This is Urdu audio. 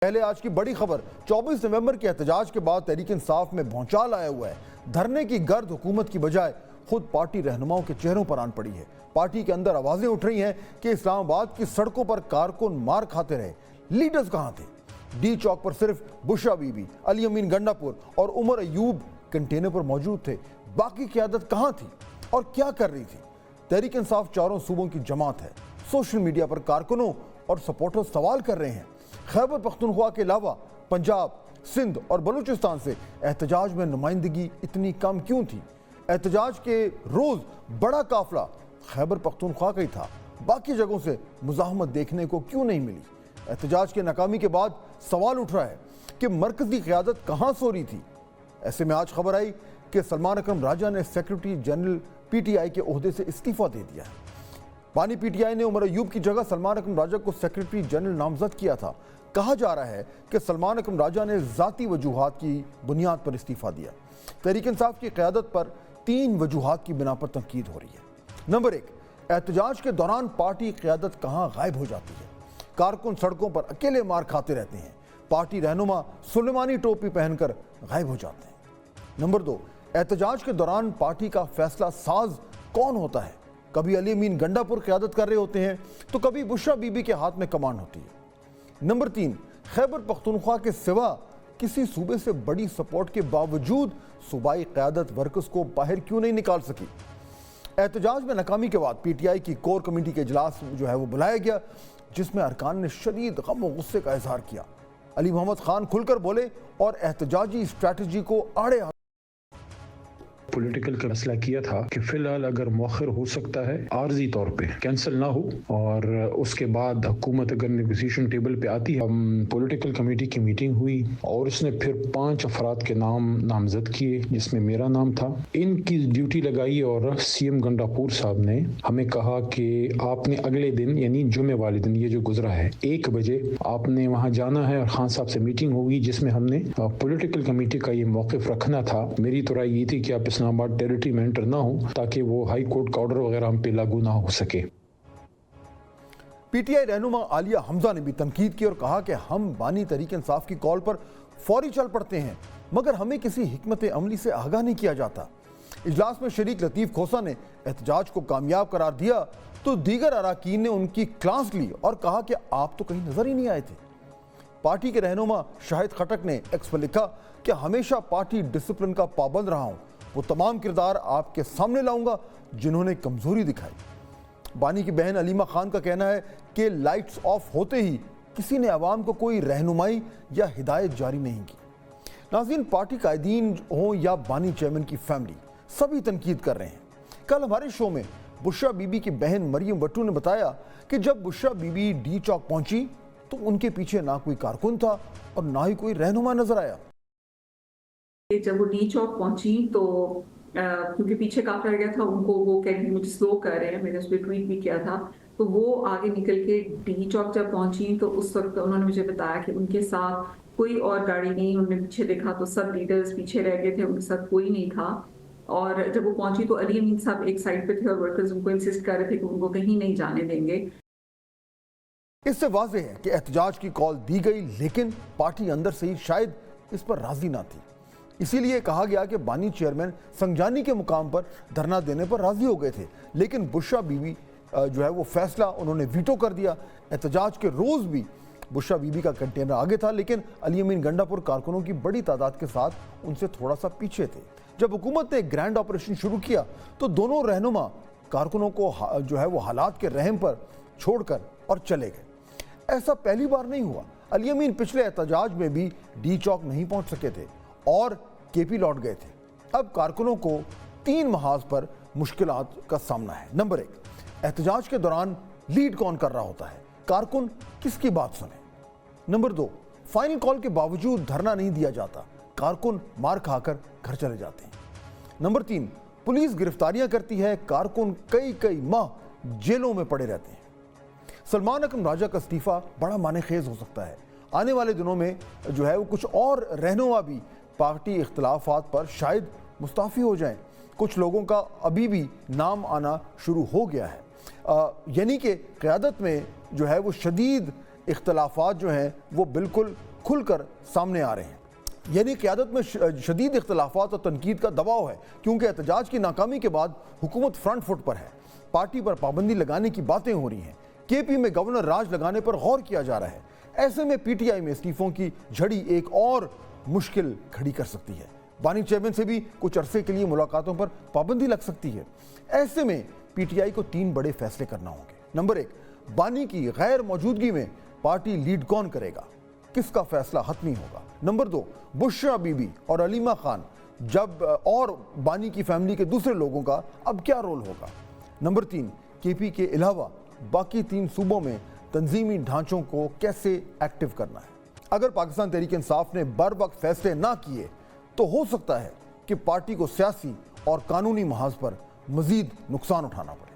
پہلے آج کی بڑی خبر 24 نومبر کے احتجاج کے بعد تحریک انصاف میں بھونچال آیا ہوا ہے۔ دھرنے کی گرد حکومت کی بجائے خود پارٹی رہنماؤں کے چہروں پر آن پڑی ہے۔ پارٹی کے اندر آوازیں اٹھ رہی ہیں کہ اسلام آباد کی سڑکوں پر کارکن مار کھاتے رہے، لیڈرز کہاں تھے؟ ڈی چوک پر صرف بشرا بی بی، علی امین گنڈا پور اور عمر ایوب کنٹینر پر موجود تھے، باقی قیادت کہاں تھی اور کیا کر رہی تھی؟ تحریک انصاف چاروں صوبوں کی جماعت ہے۔ سوشل میڈیا پر کارکنوں اور سپورٹر سوال کر رہے ہیں، خیبر پختونخوا کے علاوہ پنجاب، سندھ اور بلوچستان سے احتجاج میں نمائندگی اتنی کم کیوں تھی؟ احتجاج کے روز بڑا قافلہ خیبر پختونخوا کا ہی تھا، باقی جگہوں سے مزاحمت دیکھنے کو کیوں نہیں ملی؟ احتجاج کے ناکامی کے بعد سوال اٹھ رہا ہے کہ مرکزی قیادت کہاں سو رہی تھی؟ ایسے میں آج خبر آئی کہ سلمان اکرم راجہ نے secretary general P T I کے عہدے سے استعفیٰ دے دیا ہے۔ بانی پی ٹی آئی نے عمر ایوب کی جگہ سلمان اکرم راجہ کو سیکرٹری جنرل نامزد کیا تھا۔ کہا جا رہا ہے کہ سلمان اکرم راجہ نے ذاتی وجوہات کی بنیاد پر استعفیٰ دیا۔ تحریک انصاف کی قیادت پر 3 وجوہات کی بنا پر تنقید ہو رہی ہے۔ نمبر 1، احتجاج کے دوران پارٹی قیادت کہاں غائب ہو جاتی ہے؟ کارکن سڑکوں پر اکیلے مار کھاتے رہتے ہیں، پارٹی رہنما سلیمانی ٹوپی پہن کر غائب ہو جاتے ہیں۔ نمبر 2، احتجاج کے دوران پارٹی کا فیصلہ ساز کون ہوتا ہے؟ کبھی علی امین گنڈا پور قیادت کر رہے ہوتے ہیں تو کبھی بشرا بی بی کے ہاتھ میں کمان ہوتی ہے۔ نمبر 3، خیبر پختونخوا کے سوا کسی صوبے سے بڑی سپورٹ کے باوجود صوبائی قیادت ورکرز کو باہر کیوں نہیں نکال سکی؟ احتجاج میں ناکامی کے بعد پی ٹی آئی کی کور کمیٹی کے اجلاس وہ بلایا گیا، جس میں ارکان نے شدید غم و غصے کا اظہار کیا۔ علی محمد خان کھل کر بولے اور احتجاجی اسٹریٹجی کو آڑے پولیٹیکل کا مسئلہ کیا تھا کہ فی الحال اگر مؤخر ہو سکتا ہے عارضی طور پہ کینسل نہ ہو، اور اس کے بعد حکومت اگر نیگوسیشن ٹیبل پہ آتی ہے۔ پولیٹیکل کمیٹی کی میٹنگ ہوئی اور اس نے پھر 5 افراد کے نام نامزد کیے، جس میں میرا نام تھا۔ ان کی ڈیوٹی لگائی اور سی ایم گنڈا پور صاحب نے ہمیں کہا کہ آپ نے اگلے دن یعنی جمعے والے دن، یہ جو گزرا ہے 1 بجے آپ نے وہاں جانا ہے اور خان صاحب سے میٹنگ ہوگی، جس میں ہم نے پولیٹیکل کمیٹی کا یہ موقف رکھنا تھا۔ میری تو رائے یہ تھی کہ آپ اسلام آباد ٹیریٹری میں انٹر نہ ہوں تاکہ وہ ہائی کورٹ کا آرڈر وغیرہ ہم پہ لاگو نہ ہو سکے۔ پی ٹی آئی رہنما عالیہ حمزہ نے بھی تنقید کی اور کہا کہ ہم بانی تحریک انصاف کی کال پر فوری چل پڑتے ہیں، مگر ہمیں کسی حکمت عملی سے آگاہ نہیں کیا جاتا۔ اجلاس میں شریک لطیف کھوسہ نے احتجاج کو کامیاب قرار دیا تو دیگر اراکین نے ان کی کلاس لی اور کہا کہ آپ تو کہیں نظر ہی نہیں آئے تھے۔ پارٹی کے رہنما شاہد خٹک نے ایکس پر لکھا کہ ہمیشہ پارٹی ڈسپلن کا پابند رہا ہوں، وہ تمام کردار آپ کے سامنے لاؤں گا جنہوں نے کمزوری دکھائی۔ بانی کی بہن علیمہ خان کا کہنا ہے کہ لائٹس آف ہوتے ہی کسی نے عوام کو کوئی رہنمائی یا ہدایت جاری نہیں کی۔ ناظرین، پارٹی قائدین ہوں یا بانی چیئرمین کی فیملی، سبھی تنقید کر رہے ہیں۔ کل ہمارے شو میں بشرا بی بی کی بہن مریم وٹو نے بتایا کہ جب بشرا بی بی ڈی چوک پہنچی تو ان کے پیچھے نہ کوئی کارکن تھا اور نہ ہی کوئی رہنما نظر آیا۔ جب وہ ڈی چوک پہنچی تو کیونکہ پیچھے کافی رہ گیا تھا، ان کو وہ کہ مجھے سلو کر رہے ہیں، میں نے اس پہ ٹویٹ بھی کیا تھا، تو وہ آگے نکل کے ڈی چوک جب پہنچی تو اس وقت انہوں نے مجھے بتایا کہ ان کے ساتھ کوئی اور گاڑی نہیں، انہوں نے پیچھے دیکھا تو سب لیڈرز پیچھے رہ گئے تھے، ان کے ساتھ کوئی نہیں تھا۔ اور جب وہ پہنچی تو علی امین صاحب ایک سائڈ پہ تھے اور ورکرز ان کو انسسٹ کر رہے تھے کہ ان کو کہیں نہیں جانے دیں گے۔ اس سے واضح ہے کہ احتجاج کی کال دی گئی، لیکن پارٹی اندر سے ہی شاید اس پر راضی نہ تھی۔ اسی لیے کہا گیا کہ بانی چیئرمین سنگجانی کے مقام پر دھرنا دینے پر راضی ہو گئے تھے، لیکن بشرا بی بی وہ فیصلہ انہوں نے ویٹو کر دیا۔ احتجاج کے روز بھی بشرا بی بی کا کنٹینر آگے تھا، لیکن علی امین گنڈا پور کارکنوں کی بڑی تعداد کے ساتھ ان سے تھوڑا سا پیچھے تھے۔ جب حکومت نے گرینڈ آپریشن شروع کیا تو دونوں رہنما کارکنوں کو وہ حالات کے رحم پر چھوڑ کر اور چلے گئے۔ ایسا پہلی بار نہیں ہوا۔ علی امین پچھلے احتجاج میں بھی ڈی چوک نہیں پہنچ سکے تھے اور کے پی لوٹ گئے تھے۔ اب کارکنوں کو 3 محاذ پر مشکلات کا سامنا ہے۔ نمبر 1، احتجاج کے دوران لیڈ کون کر رہا ہوتا ہے؟ کارکن کس کی بات سنیں؟ نمبر 2، فائنل کال کے باوجود دھرنا نہیں دیا جاتا، کارکن مار کھا کر گھر چلے جاتے ہیں۔ نمبر 3، پولیس گرفتاریاں کرتی ہے، کارکن کئی ماہ جیلوں میں پڑے رہتے ہیں۔ سلمان اکرم راجہ کا استعفیٰ بڑا معنی خیز ہو سکتا ہے۔ آنے والے دنوں میں وہ کچھ اور رہنما بھی پارٹی اختلافات پر شاید مستعفی ہو جائیں۔ کچھ لوگوں کا ابھی بھی نام آنا شروع ہو گیا ہے، یعنی کہ قیادت میں وہ شدید اختلافات وہ بالکل کھل کر سامنے آ رہے ہیں. یعنی قیادت میں شدید اختلافات اور تنقید کا دباؤ ہے کیونکہ احتجاج کی ناکامی کے بعد حکومت فرنٹ فٹ پر ہے. پارٹی پر پابندی لگانے کی باتیں ہو رہی ہیں. کے پی میں گورنر راج لگانے پر غور کیا جا رہا ہے. ایسے میں پی ٹی آئی میں استعفوں کی جھڑی ایک اور مشکل کھڑی کر سکتی ہے. بانی چیئرمین سے بھی کچھ عرصے کے لیے ملاقاتوں پر پابندی لگ سکتی ہے. ایسے میں پی ٹی آئی کو 3 بڑے فیصلے کرنا ہوں گے. نمبر 1، بانی کی غیر موجودگی میں پارٹی لیڈ کون کرے گا، کس کا فیصلہ حتمی ہوگا. نمبر 2، بشرا بی بی اور علیمہ خان اور بانی کی فیملی کے دوسرے لوگوں کا اب کیا رول ہوگا. نمبر 3، کے پی کے علاوہ باقی 3 صوبوں میں تنظیمی ڈھانچوں کو کیسے ایکٹیو کرنا ہے. اگر پاکستان تحریک انصاف نے بر وقت فیصلے نہ کیے تو ہو سکتا ہے کہ پارٹی کو سیاسی اور قانونی محاذ پر مزید نقصان اٹھانا پڑے.